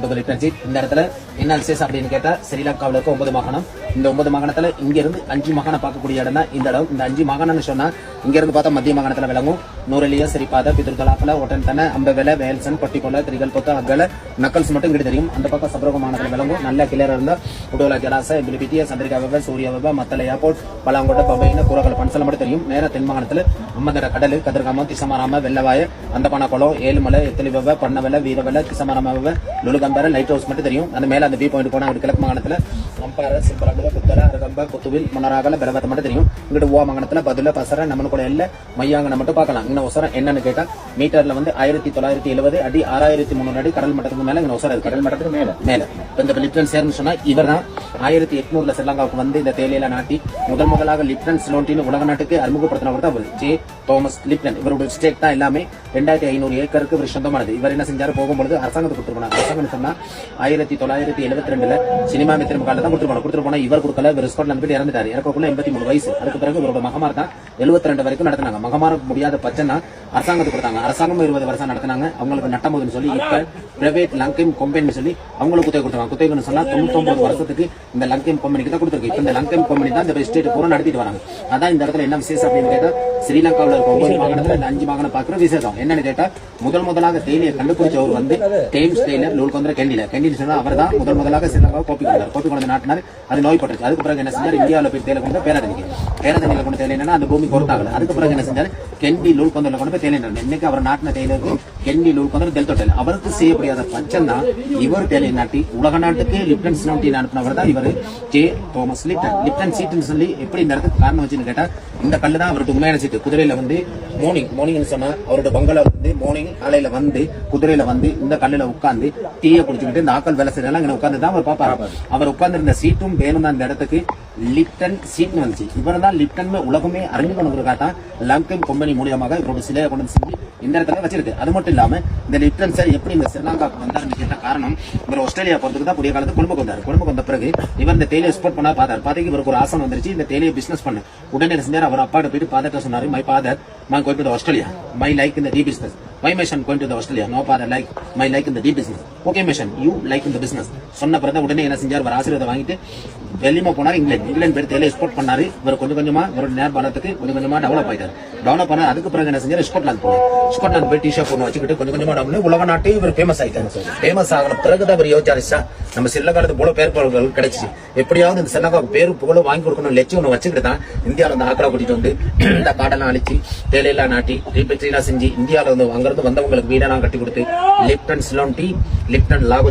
இந்த இடத்துல என்ன விசேஷம் அப்படின்னு கேட்டா ஸ்ரீலங்காவில் இருக்க 9 மாகாணம். இந்த 9 மாகாணத்துல இங்க இருந்து 5 மாகாணம் பார்க்கக்கூடிய இடம் தான் இந்த இடம். இந்த 5 மாகாணம்னு சொன்னா இங்க இருந்து பார்த்தா மத்திய மாகாணத்துல விளங்கும் நூரெலியா, சிரிப்பாத, பிதுர்கலாப்பல, ஒட்டன்தன, அம்பவேல, வேல்சன், பட்டிக்கொல, திரிகல்பொத்த, அகல, நக்கல்ஸ் மட்டும் இங்கிட்டு தெரியும். அந்த பக்கம் சப்ரக மாகாணத்துல விளங்கும். நல்ல கிளியரா இருந்தா உடோலா ஜலாச, எபிலிபிட்டியா, சந்திரிகாவ, சூரியாவ, மத்தல ஏர்போர்ட், பலாங்கோட்டை, பபைன, கூறகல், பன்சல மட்டும் தெரியும். நேர தென் மாகாணத்துல அம்மதர கடல், கதிர்காமம், திசமாராம, வெள்ளவாய, அந்தபான குளம், ஏழுமலை, எத்தலிவ, பண்ணவெல, வீரவெல, திசமாராம, லுலுகம்பர, லைட் ஹவுஸ் மட்டும் தெரியும். அந்த மேல அந்த வியூ பாயிண்ட் போனா கிழக்கு மாகாணத்துல அம்பார, சிம்பரம்புல, குத்தல, அரகம்ப, குத்துவில், முனராகல, பெரவத்த மட்டும் தெரியும். இங்கிட்டு ஓ மாகாணத்துல பதுல, பசர, நம்ம கூட இல்ல மையாங்க மட்டும் பார்க்கலாம். இன்னும் ஒசரம் என்னன்னு கேட்டா மீட்டர்ல வந்து 1970 அடி, 6300 அடி கடல் மட்டத்துக்கு மேல இங்க ஒசரம் இருக்கு. கடல் மட்டத்துக்கு மேல மேல இந்த லிப்டன் சேர்னு சொன்னா இவர் தான் 1800 ஸ்ரீலங்காவுக்கு வந்து இந்த தேயிலையில நாட்டி முதலாக லிப்டன் சிலோண்டின்னு உலக நாட்டுக்கு அறிமுகப்படுத்தினவர் தான் அவர் ஜே தோமஸ் லிப்டன். இவருடைய ஸ்டேட் தான் எல்லாமே 2500 ஏக்கருக்கு இவர் சொந்தமானது. இவர் என்ன செஞ்சாரு, போகும்போது அரசாங்கத்துக்கு கொடுத்துருப்பாங்க. அரசாங்கம் சொன்னா 1972 சினிமா மித்திரம் கால தான் கொடுத்துருப்பாங்க. இவர் கொடுக்கல, இவர் ஸ்காட்லாந்து போய் இறந்துட்டாரு. இறக்கக்குள்ள 83 வயசு. அதுக்கு பிறகு இவரோட மகமார் தான் 72 வரைக்கும் நடத்தினாங்க. மகமார முடியாத பட்சம்னா அரசாங்கத்துக்கு கொடுத்தாங்க. அரசாங்கம் 20 வருஷம் நடத்தினாங்க. அவங்களுக்கு நட்டமோதுன்னு சொல்லி இப்ப பிரைவேட் லங்கேம் கம்பெனி சொல்லி அவங்களுக்கு குத்தகை கொடுத்தாங்க. குத்தகைன்னு சொன்னா 99 வருஷத்துக்கு இந்த லங்கேம் கம்பெனிக்கு தான் கொடுத்துருக்கு. இப்ப இந்த லங்கேம் கம்பெனி தான் இந்த ஸ்டேட் பூரா நடத்திட்டு வராங்க. அதான் இந்த இடத்துல என்ன விசேஷம் அப்படின்னு கேட்டா ஸ்ரீலங்காவில் இருக்க 9 மாகாணத்துல இந்த 5 மாகாணம் பாக்குற விசேஷம் என்னன்னு கேட்டா முதலாக தேயிலையை கண்டுபிடிச்சவர் வந்து டேம்ஸ் டெய்லர் லூல்கொந்தர கெண்டில சொன்னா அவர் தான் முதலாக ஸ்ரீலங்காவை கோப்பி கொண்டு நாட்டினார். அது நோய் பட்டுச்சு. அதுக்கு பிறகு என்ன செஞ்சார், இந்தியாவில் போய் தேயிலை கொண்டு பேரதனியில கொண்டு தேயிலை என்னன்னா அந்த பூமி பொறுத்தாகல. அதுக்கு பிறகு என்ன செஞ்சாரு, கெண்டி லூல்கொந்தரில் கொண்டு போய் தேயிலை. இன்னைக்கு அவர் நாட்டின தேயிலுக்கு கெண்டி லூல்கொந்தர் தெல்தொட்டல். அவருக்கு செய்யப்படியாத பட்சம் தான் இவர் தேயிலை நாட்டி உலக நாட்டுக்கு லிப்டன் சிலோண்டி அனுப்பினவர் தான் இவர் ஜே தோமஸ் லிப்டன். லிப்டன் சீட்டுன்னு சொல்லி எப்படி இந்த இடத்துக்கு காரணம் வச்சுன்னு கேட்டா இந்த கல்லு தான் அவருக்கு உண்மையான சீட்டு. குதிரையில வந்து மார்னிங் சொன்னா அவரோட பங்களா வந்து மார்னிங் காலையில வந்து குதிரையில வந்து இந்த கல்லுல உட்கார்ந்து டீயை குடிச்சுக்கிட்டு இந்த ஆக்கள் வேலை செய்யலாம் இங்க உட்கார்ந்து தான் அவர் பாப்பாரு. அவர் உட்கார்ந்து இருந்த சீட்டும் வேணும் தான் இந்த இடத்துக்கு லிப்டன் சீட்னு வந்துச்சு. இவர் தான் லிப்டன் உலகமே அறிமுகப்படுறதுக்காக தான் லங்கேம் கம்பெனி மூலியமாக இவரோட சிலையை கொண்டு செஞ்சு இந்த இடத்துல வச்சிருக்கு. அது மட்டும் இல்லாம இந்த லிப்டன் சார் எப்படி இந்த ஸ்ரீலங்காவுக்கு வந்தாருன்னு கேட்ட காரணம் இவர் ஆஸ்திரேலியா போறதுக்கு தான் புதிய காலத்து குடும்பம் வந்தார். குடும்பம் வந்த பிறகு இவர் இந்த தேயிலை எக்ஸ்போர்ட் பண்ணா பாத்தாரு. இவருக்கு ஒரு ஆசனம் வந்துருச்சு இந்த தேயிலையை பிசினஸ் பண்ணு. உடனே செஞ்சார். அவர் அப்பாட்ட போயிட்டு பாதர்ட்ட சொன்னாரு, my father my going to Australia, my like in the deep business, my mission going to Australia, no father like my like in the deep business, okay mission you like in the business சொன்ன பிறகு உடனே என்ன செஞ்சார், அவர் ஆசீர்வாதம் வாங்கிட்டு வெளியுமா போனார். இங்கிலாந்து பேர் தேயிலை எக்ஸ்போர்ட் பண்ணாரு. இவர் கொஞ்சமா இவரோட நேர்பாலத்துக்கு கொஞ்சமா டெவலப் ஆயிட்டார். டெவலப் பண்ணார். அதுக்கு பிறகு என்ன செஞ்சார், ஸ்காட்லாந்து போனார். ஸ்காட்லாந்து போய் டீஷர்ட் ஒன்று வச்சுக்கிட்டு கொஞ்சமா டெவலப் உலக நாட்டே இவர் ஃபேமஸ் ஆயிட்டாரு. ஃபேமஸ் ஆகின பிறகுதான் இவர் யோசிச்சாரு, நம்ம ஸ்ரீலங்காலத்து போல பேர் புகழ் கிடைச்சு எப்படியாவது இந்த ஸ்ரீலங்கா பேரு புகழும் வாங்கி கொடுக்கணும் லட்சியம் ஒன்று வச்சுக்கிட்டு தான் இந்தியாவில வந்து ஆக்களா கூட்டிட்டு வந்து இந்த காடெல்லாம் அழிச்சு தேயிலையெல்லாம் நாட்டி ரீபெட்ரிலாம் செஞ்சு இந்தியாவில வந்து அங்கிருந்து வந்தவங்களுக்கு வீடெல்லாம் கட்டி கொடுத்து லிப்டன் சிலோன் டீ, லிப்டன் லாகோ